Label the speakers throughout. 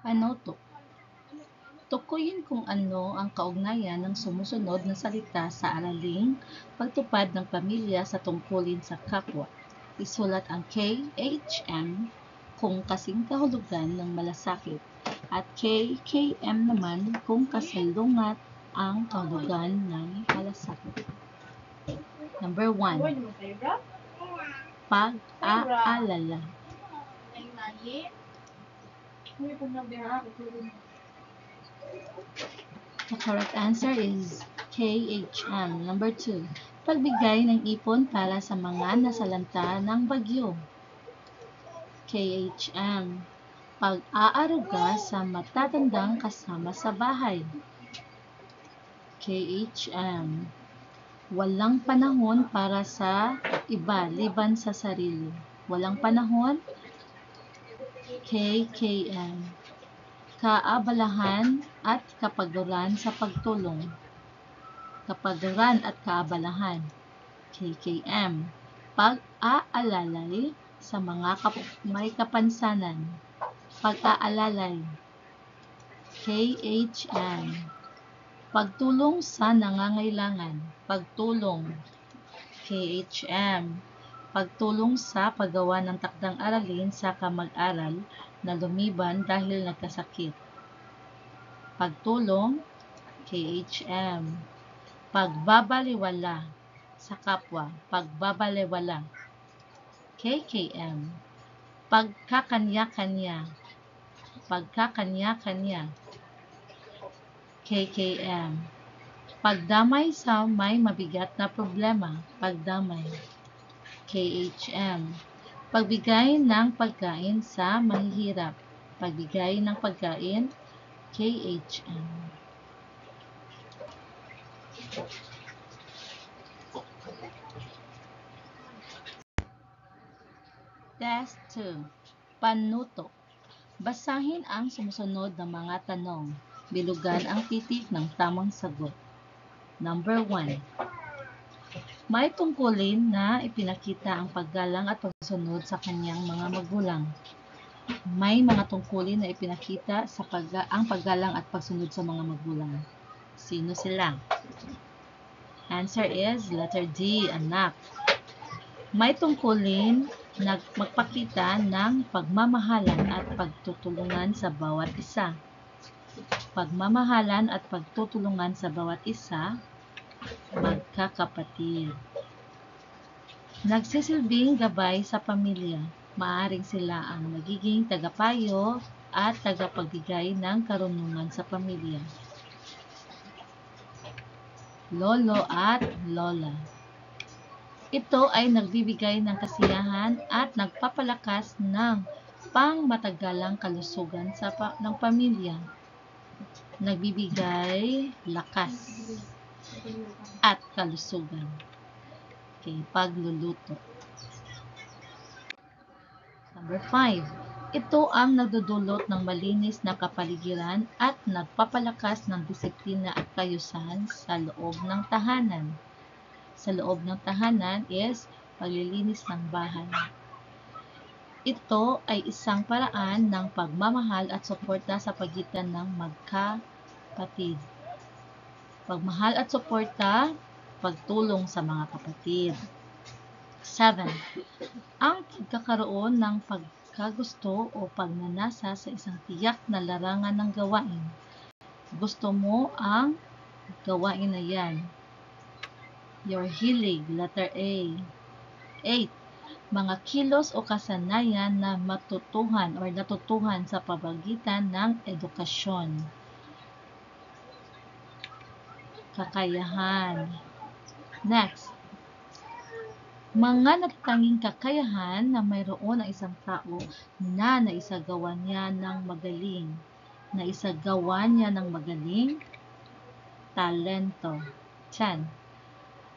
Speaker 1: Panoto. Tukuyin kung ano ang kaugnayan ng sumusunod na salita sa araling pagtupad ng pamilya sa tungkulin sa kapwa. Isulat ang KHM kung kasing kahulugan ng malasakit at KKM naman kung kasalungat ang kahulugan ng malasakit. Number 1. Pag-aalala. The correct answer is KHM. Number 2. Pagbigay ng ipon para sa mga nasalanta ng bagyo. KHM. Pag-aaruga sa matatandang kasama sa bahay. KHM. Walang panahon para sa iba liban sa sarili. Walang panahon. KKM. Kaabalahan at kapagaran sa pagtulong. Kapagaran at kaabalahan. KKM. Pag-aalalay sa mga may kapansanan. Pag-aalalay. KHM. Pagtulong sa nangangailangan. Pagtulong. KHM. Pagtulong sa paggawa ng takdang aralin sa kamag-aral na lumiban dahil nagkasakit. Pagtulong. KHM. Pagbabaliwala sa kapwa. Pagbabaliwala. KKM. Pagkakanya-kanya. Pagkakanya-kanya. KKM. Pagdamay sa may mabigat na problema. Pagdamay. KHM. Pagbigay ng pagkain sa mahihirap. Pagbigay ng pagkain. KHM. Test 2. Panuto. Basahin ang sumusunod na mga tanong. Bilugan ang titik ng tamang sagot. Number 1. May tungkulin na ipinakita ang paggalang at pagsunod sa kanyang mga magulang. May mga tungkulin na ipinakita sa ang paggalang at pagsunod sa mga magulang. Sino sila? Answer is letter D, anak. May tungkulin na magpakita ng pagmamahalan at pagtutulungan sa bawat isa. Pagmamahalan at pagtutulungan sa bawat isa, magkakapatid. Nagsisilbing gabay sa pamilya. Maaring sila ang nagiging tagapayo at tagapagbigay ng karunungan sa pamilya. Lolo at lola. Ito ay nagbibigay ng kasiyahan at nagpapalakas ng pangmatagalang kalusugan ng pamilya. Nagbibigay lakas at kalusugan. Okay, pagluluto. Number 5. Ito ang nagdudulot ng malinis na kapaligiran at nagpapalakas ng disiplina at kayusan sa loob ng tahanan. Sa loob ng tahanan is paglilinis ng bahay. Ito ay isang paraan ng pagmamahal at suporta sa pagitan ng magkapatid. Pagmahal at suporta, pagtulong sa mga kapatid. 7. Ang pagkakaroon ng pagkagusto o pagnanasa sa isang tiyak na larangan ng gawain. Gusto mo ang gawain na yan. Your hilig, letter A. 8. Mga kilos o kasanayan na natutuhan sa pamagitan ng edukasyon. Kakayahan. Next. Mga natatanging kakayahan na mayroon ang isang tao na naisagawa niya ng magaling. Talento. 10.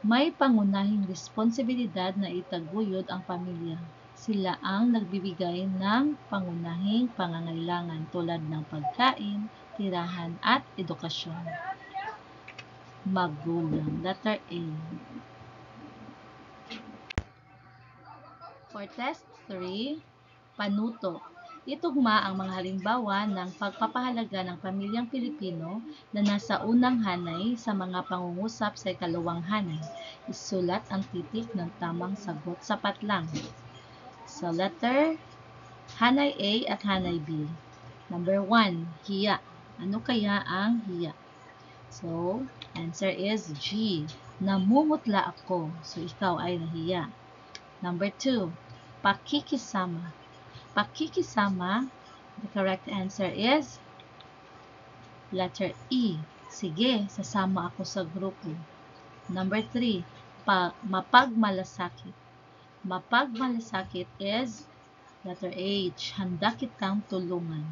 Speaker 1: May pangunahing responsibilidad na itaguyod ang pamilya. Sila ang nagbibigay ng pangunahing pangangailangan tulad ng pagkain, tirahan at edukasyon. Magulang, letter A. For test 3, panuto. Itugma ang mga halimbawa ng pagpapahalaga ng pamilyang Pilipino na nasa unang hanay sa mga pangungusap sa ikalawang hanay. Isulat ang titik ng tamang sagot. Sapat lang. So, letter hanay A at hanay B. Number 1, hiya. Ano kaya ang hiya? So, answer is G. Namumutla ako. So, ikaw ay nahiya. Number 2, pakikisama. Pakikisama, the correct answer is letter E. Sige, sasama ako sa grupo. Number 3, mapagmalasakit. Mapagmalasakit is letter H. Handa kitang tulungan.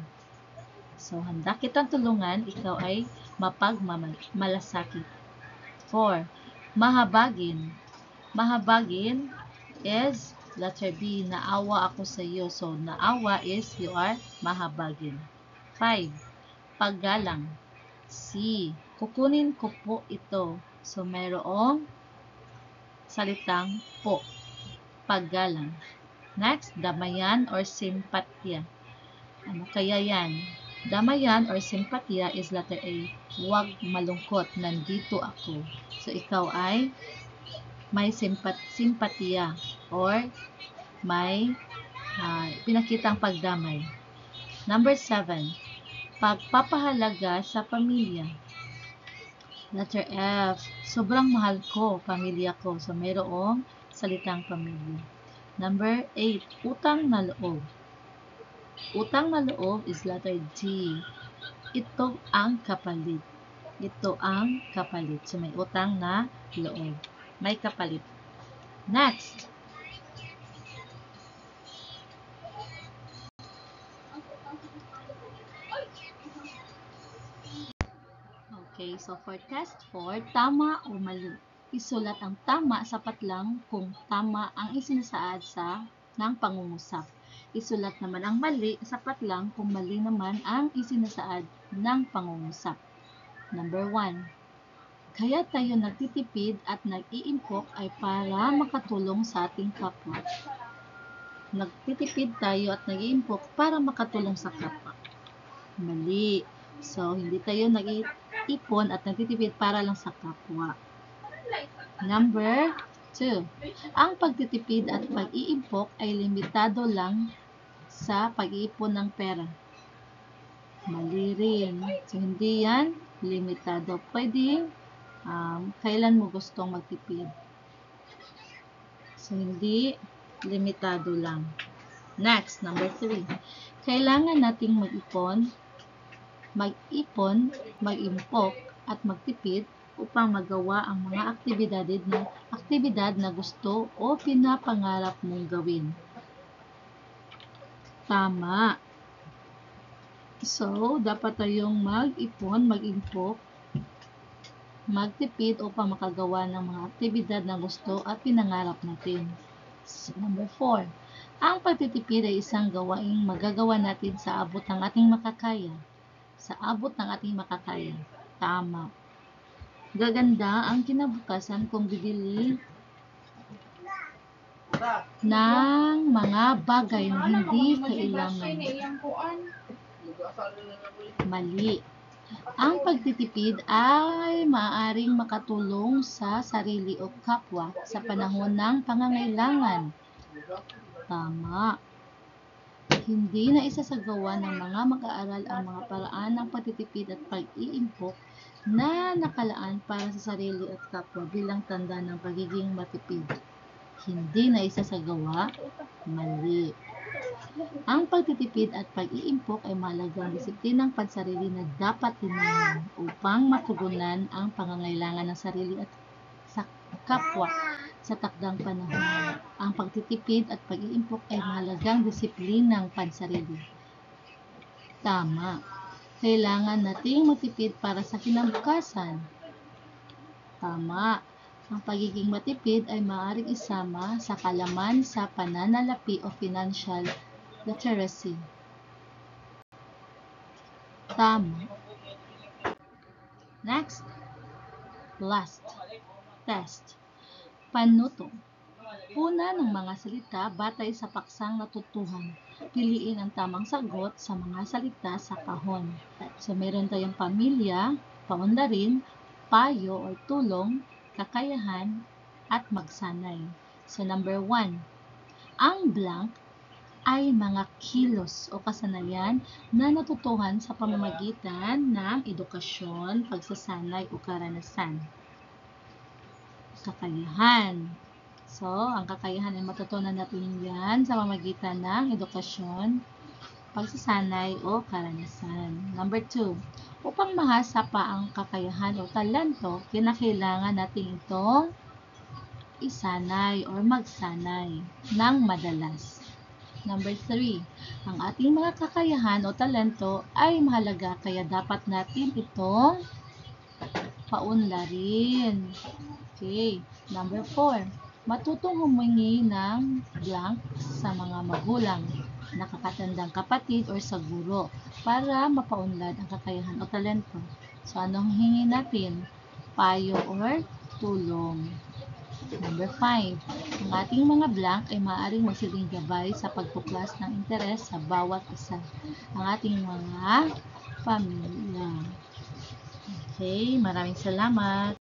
Speaker 1: So, handa kitang tulungan, ikaw ay mapagmalasakit. 4, mahabagin. Mahabagin is letter B, naawa ako sa iyo. So, naawa is you are mahabagin. 5, paggalang. C, kukunin ko po ito. So, mayroong salitang po, paggalang. Next, damayan or simpatya. Ano kaya yan? Damayan or simpatya is letter A, huwag malungkot, nandito ako. So, ikaw ay may simpatiya or may pinakitang pagdamay. Number 7, pagpapahalaga sa pamilya. Letter F, sobrang mahal ko, pamilya ko. So, mayroong salitang pamilya. Number 8, utang na loob. Utang na loob is letter D. Ito ang kapalit. Ito ang kapalit. So, may utang na loob. May kapalit. Next. Okay, so for test 4, tama o mali. Isulat ang tama sapat lang kung tama ang isinasaad ng pangungusap. Isulat naman ang mali sapat lang kung mali naman ang isinasaad ng pangungusap. Number 1. Kaya tayo nagtitipid at nag-iimpok ay para makatulong sa ating kapwa. Nagtitipid tayo at nag-iimpok para makatulong sa kapwa. Mali. So, hindi tayo nag-iipon at nagtitipid para lang sa kapwa. Number 2. Ang pagtitipid at pag-iimpok ay limitado lang sa pag-iipon ng pera. Mali rin. So, hindi yan limitado. Pwede kailan mo gustong magtipid. So, hindi limitado lang. Next, number 3. Kailangan nating mag-ipon, mag-impok, at magtipid upang magawa ang mga aktibidad na gusto o pinapangarap mong gawin. Tama. So, dapat tayong mag-ipon, mag-impok, magtipid upang makagawa ng mga aktibidad na gusto at pinangarap natin. So, number 4. Ang pagtitipid ay isang gawaing magagawa natin sa abot ng ating makakaya. Sa abot ng ating makakaya. Tama. Gaganda ang kinabukasan kung bibili ng mga bagay na hindi kailangan. Mali. Ang pagtitipid ay maaaring makatulong sa sarili o kapwa sa panahon ng pangangailangan. Tama. Hindi na isasagawa ng mga mag-aaral ang mga paraan ng pagtitipid at pag-iimpok na nakalaan para sa sarili at kapwa bilang tanda ng pagiging matipid. Hindi na isasagawa. Mali. Ang pagtitipid at pag-iimpok ay mahalagang disiplinang pansarili na dapat tinunan upang matugunan ang pangangailangan ng sarili at sa kapwa sa takdang panahon. Ang pagtitipid at pag-iimpok ay mahalagang disiplinang pansarili. Tama. Kailangan nating matipid para sa kinabukasan. Tama. Ang pagiging matipid ay maaaring isama sa kalaman sa pananalapi o financial literacy. Tama. Next. Last. Test. Panuto. Una ng mga salita batay sa paksang natutuhan. Piliin ang tamang sagot sa mga salita sa kahon. So, meron tayong pamilya, paunlarin, payo o tulong, kakayahan, at magsanay. So, number 1. Ang blank ay mga kilos o kasanayan na natutuhan sa pamamagitan ng edukasyon, pagsasanay o karanasan. Kakayahan. So, ang kakayahan ay matutunan natin yan sa pamamagitan ng edukasyon, pagsasanay o karanasan. Number 2. Upang mahasa pa ang kakayahan o talento, kinakailangan natin itong isanay or magsanay ng madalas. Number 3. Ang ating mga kakayahan o talento ay mahalaga kaya dapat natin itong paunlarin. Okay. Number 4. Matutong humingi ng blank sa mga magulang, nakakatandang kapatid o sa guro para mapaunlad ang kakayahan o talento. So, anong hingi natin? Payo or tulong. Number 5. Ang ating mga blank ay maaaring magsilbing gabay sa pagtuklas ng interes sa bawat isa. Ang ating mga pamilya. Okay, maraming salamat.